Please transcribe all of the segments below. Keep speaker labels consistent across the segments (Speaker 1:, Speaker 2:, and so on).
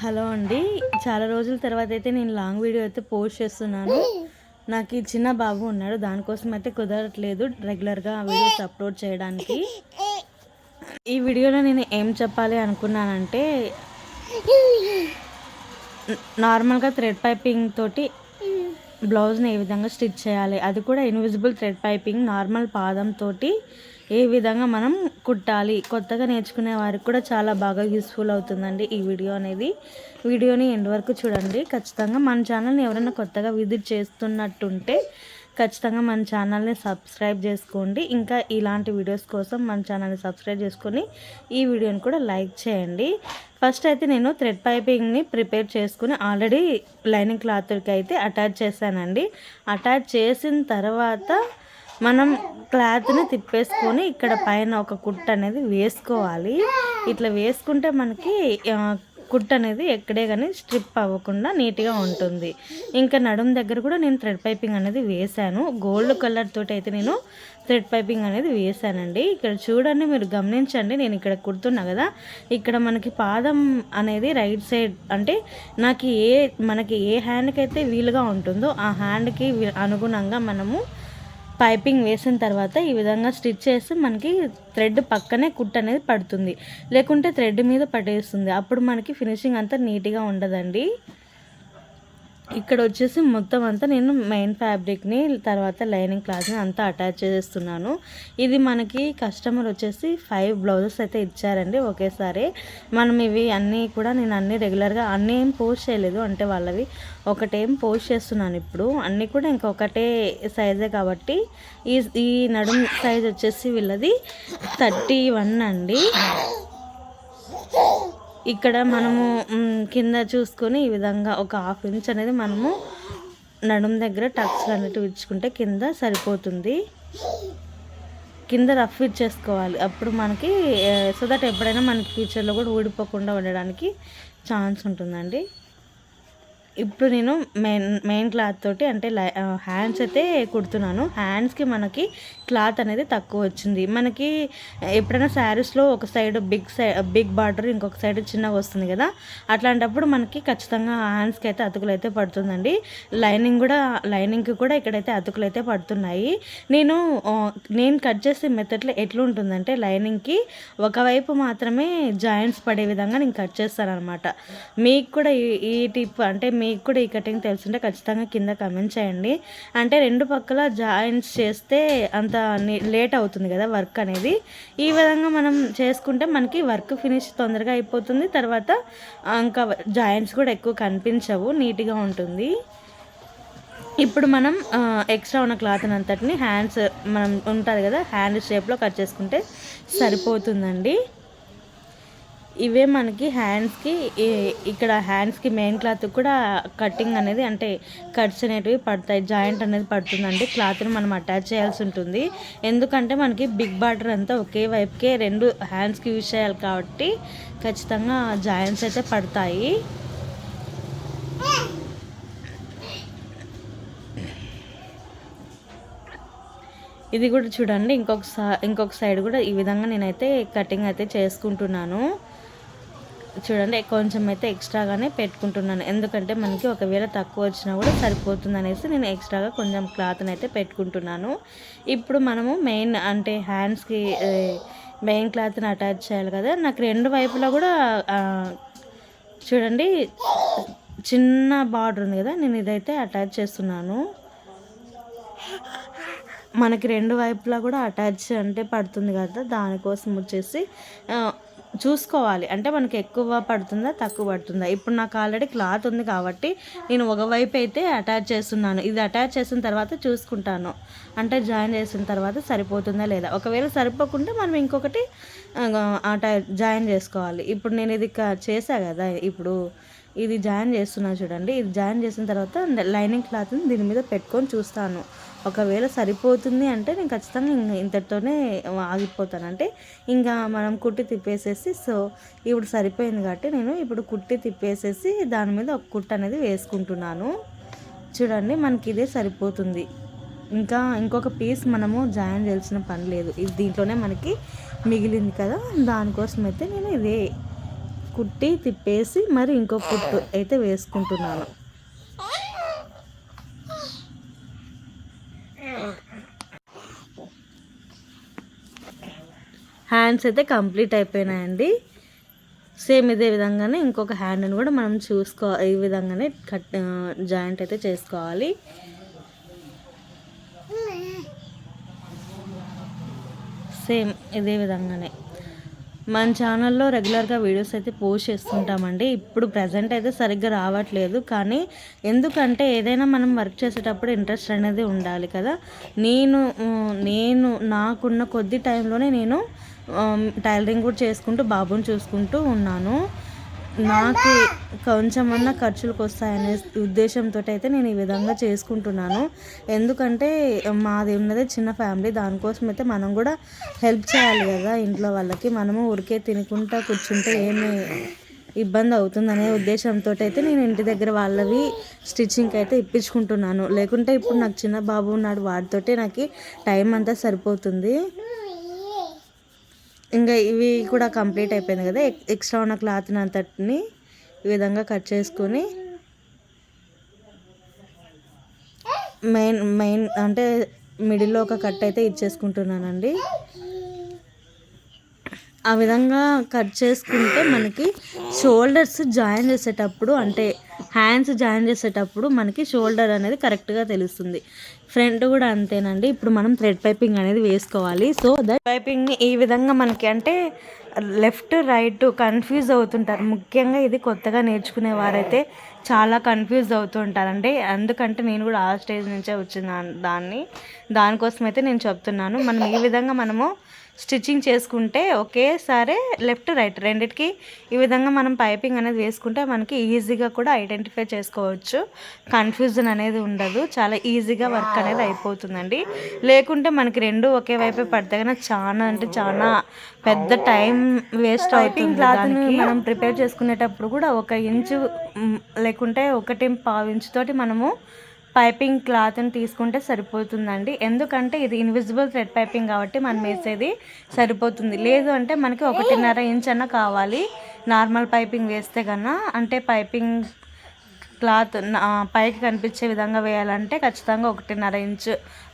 Speaker 1: Hello అండి. చాలా రోజుల తర్వాత అయితే నేను లాంగ్ వీడియో అయితే పోస్ట్ చేస్తున్నాను. నాకు ఈ చిన్న బాబు ఉన్నాడు, దానికోసం అయితే కుదరట్లేదు రెగ్యులర్గా వీడియోస్ అప్లోడ్ చేయడానికి. ఈ వీడియోలో నేను ఏం చెప్పాలి అనుకున్నానంటే, నార్మల్గా థ్రెడ్ పైపింగ్ తోటి బ్లౌజ్ని ఏ విధంగా స్టిచ్ చేయాలి, అది కూడా ఇన్విజిబుల్ థ్రెడ్ పైపింగ్ నార్మల్ పాదంతో ఏ విధంగా మనం కుట్టాలి, కొత్తగా నేర్చుకునే వారికి కూడా చాలా బాగా యూస్ఫుల్ అవుతుందండి ఈ వీడియో అనేది. వీడియోని ఎండ్ వరకు చూడండి. ఖచ్చితంగా మన ఛానల్ని ఎవరైనా కొత్తగా విజిట్ చేస్తున్నట్టుంటే ఖచ్చితంగా మన ఛానల్ని సబ్స్క్రైబ్ చేసుకోండి. ఇంకా ఇలాంటి వీడియోస్ కోసం మన ఛానల్ని సబ్స్క్రైబ్ చేసుకొని ఈ వీడియోని కూడా లైక్ చేయండి. ఫస్ట్ అయితే నేను థ్రెడ్ పైపింగ్ని ప్రిపేర్ చేసుకుని ఆల్రెడీ లైనింగ్ క్లాత్కి అయితే అటాచ్ చేశానండి. అటాచ్ చేసిన తర్వాత మనం క్లాత్ని తిప్పేసుకొని ఇక్కడ పైన ఒక కుట్టు అనేది వేసుకోవాలి. ఇట్లా వేసుకుంటే మనకి కుట్టు అనేది ఎక్కడే కానీ స్ట్రిప్ అవ్వకుండా నీట్గా ఉంటుంది. ఇంకా నడుము దగ్గర కూడా నేను థ్రెడ్ పైపింగ్ అనేది వేశాను. గోల్డ్ కలర్ తోటి అయితే నేను థ్రెడ్ పైపింగ్ అనేది వేసానండి. ఇక్కడ చూడండి, మీరు గమనించండి, నేను ఇక్కడ కుడుతున్నా కదా, ఇక్కడ మనకి పాదం అనేది రైట్ సైడ్ అంటే మనకి ఏ హ్యాండ్కి అయితే వీలుగా ఉంటుందో ఆ హ్యాండ్కి అనుగుణంగా మనము పైపింగ్ వేసిన తర్వాత ఈ విధంగా స్టిచ్ చేసి మనకి థ్రెడ్ పక్కనే కుట్టు అనేది పడుతుంది, లేకుంటే థ్రెడ్ మీద పట్టేస్తుంది. అప్పుడు మనకి ఫినిషింగ్ అంతా నీట్గా ఉండదండి. ఇక్కడ వచ్చేసి మొత్తం అంతా నేను మెయిన్ ఫ్యాబ్రిక్ని తర్వాత లైనింగ్ క్లాత్ని అంతా అటాచ్ చేస్తున్నాను. ఇది మనకి కస్టమర్ వచ్చేసి 5 బ్లౌజెస్ అయితే ఇచ్చారండి ఒకేసారి. మనం ఇవి అన్నీ కూడా నేను అన్నీ రెగ్యులర్గా అన్నీ ఏం పోస్ట్ చేయలేదు, అంటే వాళ్ళవి ఒకటేం పోస్ట్ చేస్తున్నాను ఇప్పుడు. అన్నీ కూడా ఇంకొకటే సైజే కాబట్టి ఈ నడుము సైజ్ వచ్చేసి వీళ్ళది 31 అండి. ఇక్కడ మనము కింద చూసుకొని ఈ విధంగా ఒక 1/2 ఇంచ్ అనేది మనము నడుము దగ్గర టక్స్ అన్నట్టు ఇచ్చుకుంటే కింద సరిపోతుంది. కింద రఫ్ ఇచ్చేసుకోవాలి, అప్పుడు మనకి సో దట్ ఎప్పుడైనా మనకి ఫ్యూచర్లో కూడా ఊడిపోకుండా ఉండడానికి ఛాన్స్ ఉంటుందండి. ఇప్పుడు నేను మెయిన్ క్లాత్ తోటి అంటే హ్యాండ్స్ అయితే కుడుతున్నాను. హ్యాండ్స్కి మనకి క్లాత్ అనేది తక్కువ వచ్చింది. మనకి ఎప్పుడైనా శారీస్లో ఒక సైడ్ బిగ్ బార్డర్, ఇంకొక సైడ్ చిన్నగా వస్తుంది కదా, అట్లాంటప్పుడు మనకి ఖచ్చితంగా హ్యాండ్స్కి అయితే అతుకులు అయితే పడుతుందండి. లైనింగ్కి కూడా ఇక్కడైతే అతుకులు అయితే పడుతున్నాయి. నేను కట్ చేసే మెథడ్లో ఎట్లా ఉంటుందంటే, లైనింగ్కి ఒకవైపు మాత్రమే జాయింట్స్ పడే విధంగా నేను కట్ చేస్తాను అనమాట. మీకు కూడా ఈ టిప్ అంటే మీకు కూడా ఈ కటింగ్ తెలుసుంటే ఖచ్చితంగా కింద కమెంట్ చేయండి. అంటే 2 పక్కల జాయింట్స్ చేస్తే అంత లేట్ అవుతుంది కదా వర్క్ అనేది. ఈ విధంగా మనం చేసుకుంటే మనకి వర్క్ ఫినిష్ తొందరగా అయిపోతుంది. తర్వాత ఇంకా జాయింట్స్ కూడా ఎక్కువ కనిపించవు, నీట్గా ఉంటుంది. ఇప్పుడు మనం ఎక్స్ట్రా ఉన్న క్లాత్ అంతటిని హ్యాండ్స్ మనం ఉంటుంది కదా, హ్యాండ్ షేప్లో కట్ చేసుకుంటే సరిపోతుందండి. ఇవే మనకి హ్యాండ్స్కి, ఇక్కడ హ్యాండ్స్కి మెయిన్ క్లాత్ కూడా కటింగ్ అనేది అంటే కట్స్ అనేటివి పడతాయి, జాయింట్ అనేది పడుతుందండి. క్లాత్ని మనం అటాచ్ చేయాల్సి ఉంటుంది, ఎందుకంటే మనకి బిగ్ బార్డర్ అంతా ఒకే వైపుకే 2 హ్యాండ్స్కి యూజ్ చేయాలి కాబట్టి ఖచ్చితంగా జాయింట్స్ అయితే పడతాయి. ఇది కూడా చూడండి, ఇంకొక సైడ్ కూడా ఈ విధంగా నేనైతే కటింగ్ అయితే చేసుకుంటున్నాను. చూడండి, కొంచెం అయితే ఎక్స్ట్రాగానే పెట్టుకుంటున్నాను, ఎందుకంటే మనకి ఒకవేళ తక్కువ వచ్చినా కూడా సరిపోతుంది అనేసి నేను ఎక్స్ట్రాగా కొంచెం క్లాత్ని అయితే పెట్టుకుంటున్నాను. ఇప్పుడు మనము మెయిన్ అంటే హ్యాండ్స్కి మెయిన్ క్లాత్ని అటాచ్ చేయాలి కదా. నాకు 2 వైపులా కూడా చూడండి చిన్న బార్డర్ ఉంది కదా, నేను ఇదైతే అటాచ్ చేస్తున్నాను. మనకి 2 వైపులా కూడా అటాచ్ అంటే పడుతుంది కదా, దానికోసం వచ్చేసి చూసుకోవాలి, అంటే మనకి ఎక్కువ పడుతుందా తక్కువ పడుతుందా. ఇప్పుడు నాకు ఆల్రెడీ క్లాత్ ఉంది కాబట్టి నేను ఒకవైపు అయితే అటాచ్ చేస్తున్నాను. ఇది అటాచ్ చేసిన తర్వాత చూసుకుంటాను, అంటే జాయిన్ చేసిన తర్వాత సరిపోతుందా లేదా. ఒకవేళ సరిపోకుండా మనం ఇంకొకటి జాయిన్ చేసుకోవాలి. ఇప్పుడు నేను ఇది చేసా కదా, ఇప్పుడు ఇది జాయిన్ చేస్తున్నా చూడండి. ఇది జాయిన్ చేసిన తర్వాత లైనింగ్ క్లాత్ని దీని మీద పెట్టుకొని చూస్తాను. ఒకవేళ సరిపోతుంది అంటే నేను ఖచ్చితంగా ఇంతటితోనే ఆగిపోతాను, అంటే ఇంకా మనం కుట్టి తిప్పేసేసి. సో ఇప్పుడు సరిపోయింది కాబట్టి నేను ఇప్పుడు కుట్టి తిప్పేసేసి దాని మీద ఒక కుట్టు అనేది వేసుకుంటున్నాను. చూడండి, మనకి ఇదే సరిపోతుంది, ఇంకా ఇంకొక పీస్ మనము జాయిన్ చేయాల్సిన పని లేదు. ఇది దీంట్లోనే మనకి మిగిలింది కదా, దానికోసం అయితే నేను ఇదే కుట్టి తిప్పేసి మరి ఇంకో కుట్టు అయితే వేసుకుంటున్నాను. హ్యాండ్స్ అయితే కంప్లీట్ అయిపోయినాయండి. సేమ్ ఇదే విధంగానే ఇంకొక హ్యాండ్ని కూడా మనం ఈ విధంగానే జాయింట్ అయితే చేసుకోవాలి. సేమ్ ఇదే విధంగానే మన ఛానల్లో రెగ్యులర్గా వీడియోస్ అయితే పోస్ట్ చేస్తుంటామండి. ఇప్పుడు ప్రజెంట్ అయితే సరిగ్గా రావట్లేదు, కానీ ఎందుకంటే ఏదైనా మనం వర్క్ చేసేటప్పుడు ఇంట్రెస్ట్ అనేది ఉండాలి కదా. నేను నాకున్న కొద్ది టైంలోనే నేను టైలరింగ్ కూడా చేసుకుంటూ బాబుని చూసుకుంటూ ఉన్నాను. నాకు కొంచెమన్నా ఖర్చులకు వస్తాయనే ఉద్దేశంతో అయితే నేను ఈ విధంగా చేసుకుంటున్నాను. ఎందుకంటే మాది ఉన్నదే చిన్న ఫ్యామిలీ, దానికోసం అయితే మనం కూడా హెల్ప్ చేయాలి కదా ఇంట్లో వాళ్ళకి. మనము ఊరికే తినుకుంటా కూర్చుంటే ఏమి ఇబ్బంది అవుతుందనే ఉద్దేశంతో అయితే నేను ఇంటి దగ్గర వాళ్ళవి స్టిచ్చింగ్కి అయితే ఇప్పించుకుంటున్నాను. లేకుంటే ఇప్పుడు నాకు చిన్న బాబు ఉన్నాడు, వాడితోటే నాకు టైం అంతా సరిపోతుంది. ఇంకా ఇవి కూడా కంప్లీట్ అయిపోయింది కదా. ఎక్స్ట్రా ఉన్న క్లాత్ని అంతటిని ఈ విధంగా కట్ చేసుకొని మెయిన్ అంటే మిడిల్లో ఒక కట్ అయితే ఇచ్చేసుకుంటున్నానండి. ఆ విధంగా కట్ చేసుకుంటే మనకి షోల్డర్స్ జాయిన్ చేసేటప్పుడు, అంటే హ్యాండ్స్ జాయిన్ చేసేటప్పుడు మనకి షోల్డర్ అనేది కరెక్ట్గా తెలుస్తుంది. ఫ్రంట్ కూడా అంతేనండి. ఇప్పుడు మనం థ్రెడ్ పైపింగ్ అనేది వేసుకోవాలి. సో దట్ పైపింగ్ని ఈ విధంగా మనకి అంటే లెఫ్ట్ రైట్ కన్ఫ్యూజ్ అవుతుంటారు. ముఖ్యంగా ఇది కొత్తగా నేర్చుకునే వారైతే చాలా కన్ఫ్యూజ్ అవుతుంటారండి. అందుకంటే నేను కూడా ఆ స్టేజ్ నుంచే వచ్చిన దానికోసం అయితే నేను చెప్తున్నాను. మనం ఈ విధంగా మనము స్టిచ్చింగ్ చేసుకుంటే ఒకేసారి లెఫ్ట్ రైట్ రెండిటికి ఈ విధంగా మనం పైపింగ్ అనేది వేసుకుంటే మనకి ఈజీగా కూడా ఐడెంటిఫై చేసుకోవచ్చు. కన్ఫ్యూజన్ అనేది ఉండదు, చాలా ఈజీగా వర్క్ అనేది అయిపోతుందండి. లేకుంటే మనకి రెండు ఒకే వైపే పడితే కన్నా చాలా అంటే చాలా పెద్ద టైం వేస్ట్ అవుతుంది. క్లాత్ని మనం ప్రిపేర్ చేసుకునేటప్పుడు కూడా 1 ఇంచు లేకుంటే 1.5 ఇంచు తోటి మనము పైపింగ్ క్లాత్ని తీసుకుంటే సరిపోతుందండి. ఎందుకంటే ఇది ఇన్విజిబుల్ థ్రెడ్ పైపింగ్ కాబట్టి మనం వేసేది సరిపోతుంది. లేదు అంటే మనకి 1.5 ఇంచ్ అన్న కావాలి నార్మల్ పైపింగ్ వేస్తే కన్నా. అంటే పైపింగ్ క్లాత్ పైకి కనిపించే విధంగా వేయాలంటే ఖచ్చితంగా 1.5 ఇంచ్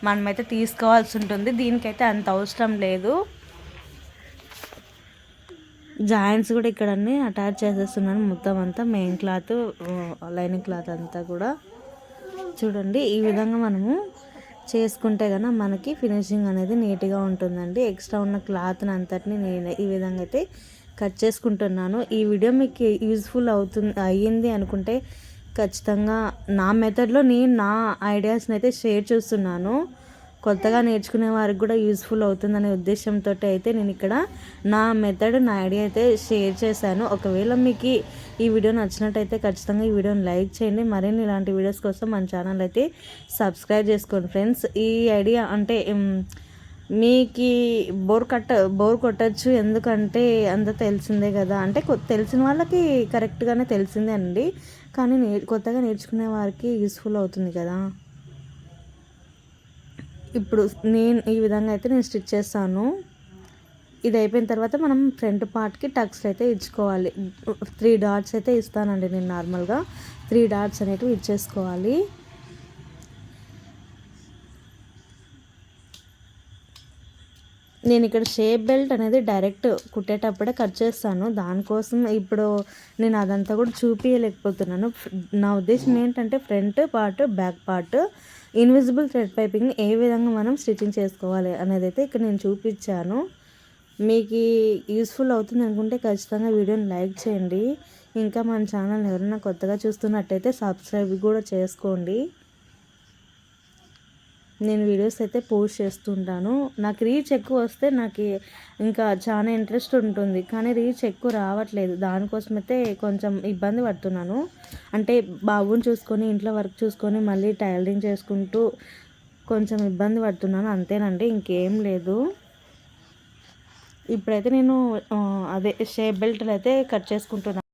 Speaker 1: మనమైతే తీసుకోవాల్సి ఉంటుంది. దీనికైతే అంత అవసరం లేదు. జాయింట్స్ కూడా ఇక్కడ అన్నీ అటాచ్ చేసేస్తున్నాను మొత్తం అంతా, మెయిన్ క్లాత్ లైనింగ్ క్లాత్ అంతా కూడా. చూడండి ఈ విధంగా మనము చేసుకుంటే కనుక మనకి ఫినిషింగ్ అనేది నీట్గా ఉంటుందండి. ఎక్స్ట్రా ఉన్న క్లాత్ని అంతటిని నేను ఈ విధంగా అయితే కట్ చేసుకుంటున్నాను. ఈ వీడియో మీకు యూజ్ఫుల్ అయ్యింది అనుకుంటే ఖచ్చితంగా నా మెథడ్లో నేను నా ఐడియాస్ని అయితే షేర్ చేస్తున్నాను. కొత్తగా నేర్చుకునే వారికి కూడా యూజ్ఫుల్ అవుతుందనే ఉద్దేశంతో అయితే నేను ఇక్కడ నా మెథడ్ నా ఐడియా అయితే షేర్ చేశాను. ఒకవేళ మీకు ఈ వీడియో నచ్చినట్టయితే ఖచ్చితంగా ఈ వీడియోని లైక్ చేయండి. మరిన్ని ఇలాంటి వీడియోస్ కోసం మన ఛానల్ అయితే సబ్స్క్రైబ్ చేసుకోండి ఫ్రెండ్స్. ఈ ఐడియా అంటే మీకు బోర్ కొట్టచ్చు, ఎందుకంటే అంత తెలిసిందే కదా. అంటే తెలిసిన వాళ్ళకి కరెక్ట్గానే తెలిసిందే అండి, కానీ కొత్తగా నేర్చుకునే వారికి యూస్ఫుల్ అవుతుంది కదా. ఇప్పుడు నేను ఈ విధంగా అయితే నేను స్టిచ్ చేస్తాను. ఇది అయిపోయిన తర్వాత మనం ఫ్రంట్ పార్ట్కి టక్స్ అయితే ఇచ్చుకోవాలి. 3 డాట్స్ అయితే ఇస్తానండి నేను. నార్మల్గా 3 డాట్స్ అనేటివి ఇచ్చేసుకోవాలి. నేను ఇక్కడ షేప్ బెల్ట్ అనేది డైరెక్ట్ కుట్టేటప్పుడే కట్ చేస్తాను. దానికోసం ఇప్పుడు నేను అదంతా కూడా చూపించలేకపోతున్నాను. నా ఉద్దేశం ఏంటంటే front part back part invisible thread piping ఏ విధంగా మనం స్టిచ్చింగ్ చేసుకోవాలి అనేది అయితే ఇక్కడ నేను చూపించాను. మీకు యూస్ఫుల్ అవుతుంది అనుకుంటే ఖచ్చితంగా వీడియోని లైక్ చేయండి. ఇంకా మన ఛానల్ ఎవరైనా కొత్తగా చూస్తున్నట్టయితే సబ్స్క్రైబ్ కూడా చేసుకోండి. నేను వీడియోస్ అయితే పోస్ట్ చేస్తుంటాను. నాకు రీచ్ ఎక్కువ వస్తే నాకు ఇంకా చాలా ఇంట్రెస్ట్ ఉంటుంది, కానీ రీచ్ ఎక్కువ రావట్లేదు. దానికోసం అయితే కొంచెం ఇబ్బంది పడుతున్నాను. అంటే బాబుని చూసుకొని ఇంట్లో వర్క్ చూసుకొని మళ్ళీ టైలరింగ్ చేసుకుంటూ కొంచెం ఇబ్బంది పడుతున్నాను, అంతేనండి, ఇంకేం లేదు. ఇప్పుడైతే నేను అదే షేప్ బెల్ట్లు అయితే కట్ చేసుకుంటున్నాను.